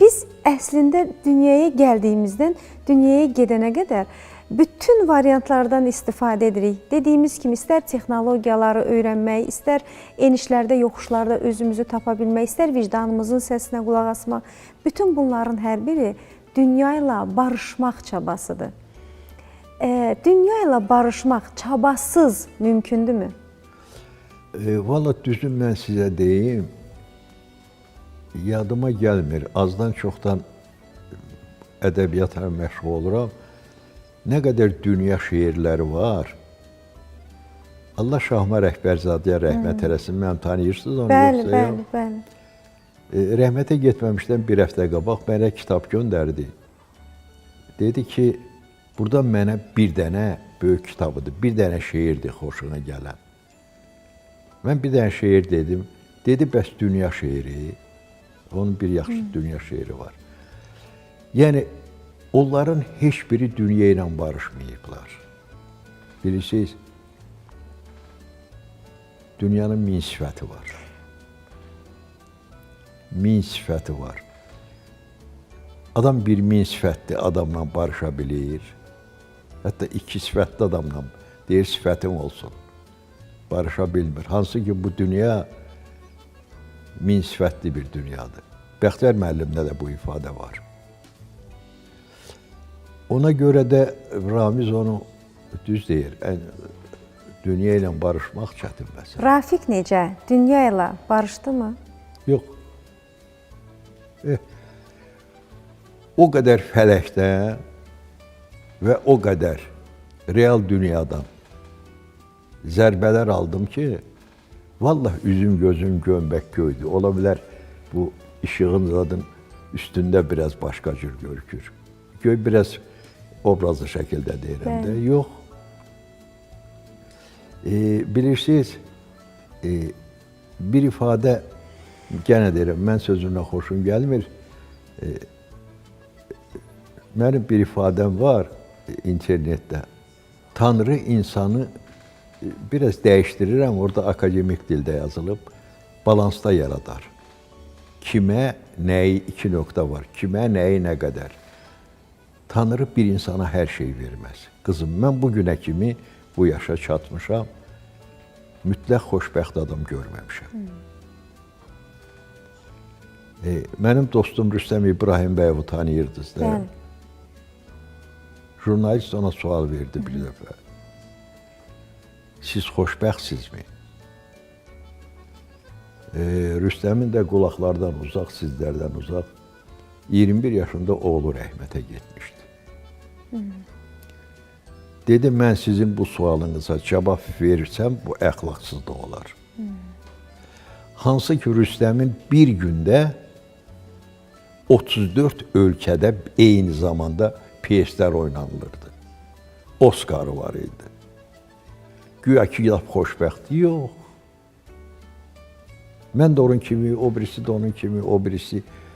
Biz əslində dünyaya gəldiyimizdən dünyaya gedənə qədər bütün variantlardan istifadə edirik. Dediyimiz kimi, istər texnologiyaları öyrənmək, istər enişlərdə, yoxuşlarda özümüzü tapa bilmək, istər vicdanımızın səsinə qulaq asmaq. Bütün bunların hər biri dünya ilə barışmaq çabasıdır. Dünya ilə barışmaq çabasız mümkündürmü? Valla düzün mən sizə deyim, yadıma gəlmir, azdan çoxdan ədəbiyyatla məşğul oluram. Nə qədər dünya şeirləri var. Allah Şahma Rəhbərzadəyə rəhmət eləsin. Mən tanıyırsınız onu? Bəli. Rəhmətə getməmişdən bir həftə qabaq mənə kitab göndərdi. Dedi ki, burada mənə bir dənə böyük kitabıdır, bir dənə şeirdir xoşuna gələn. Mən bir dənə şeir dedim. Dedi, bəs dünya şeiri? Onun bir yaxşı dünya şeiri var. Yəni, onların heç biri dünya ilə barışmayıblar. Bilirsiniz, dünyanın min sifəti var. Min sifəti var. Adam bir min sifətli adamla barışa bilir. Hətta iki sifətli adamla deyir, sifətim olsun. Barışa bilmir. Hansı ki, bu dünya min sifətli bir dünyadır. Bəxtiyar müəllimdə də bu ifadə var. Ona görə də Ramiz onu düz deyir, dünya ilə barışmaq çətin məsələ. Rafiq necə? Dünya ilə barışdı mı? Yox. O qədər fələkdən və o qədər real dünyadan zərbələr aldım ki, vallahi üzüm gözüm gömbək göydü. Ola bilər bu işığın zadın üstündə biraz başqa cür görükür. Göy biraz obrazlı şəkildə deyirəm də, yox. Bilirsiniz, bir ifadə, gənə deyirəm, mən sözündən xoşum gəlmir. Mənim bir ifadəm var internetdə. Tanrı insanı biraz dəyişdirirəm, orada akademik dildə yazılıb, balansda yaradar. Kimə, nəyi, iki nöqtə var, kimə, nəyi, nə qədər. Tanrı bir insana hər şey verməz. Qızım, mən bugünə kimi bu yaşa çatmışam, mütləq xoşbəxt adam görməmişəm. Mənim dostum Rüstəm İbrahim bəyovu tanıyırdınız da. Jurnalist ona sual verdi bir dəfə. Siz xoşbəxtsizmi? Rüstəmin də qulaqlardan uzaq, sizlərdən uzaq, 21 yaşında oğlu rəhmətə getmişdi. Dedi, mən sizin bu sualınıza cavab verirsəm, bu əxlaqsızlıq olar. Hansı ki, Rüstəmin bir gündə 34 ölkədə eyni zamanda pyeslər oynanılırdı. Oskarı var idi. Güya ki, xoşbəxtdir, yox. Mən də onun kimi, o birisi də onun kimi, o birisi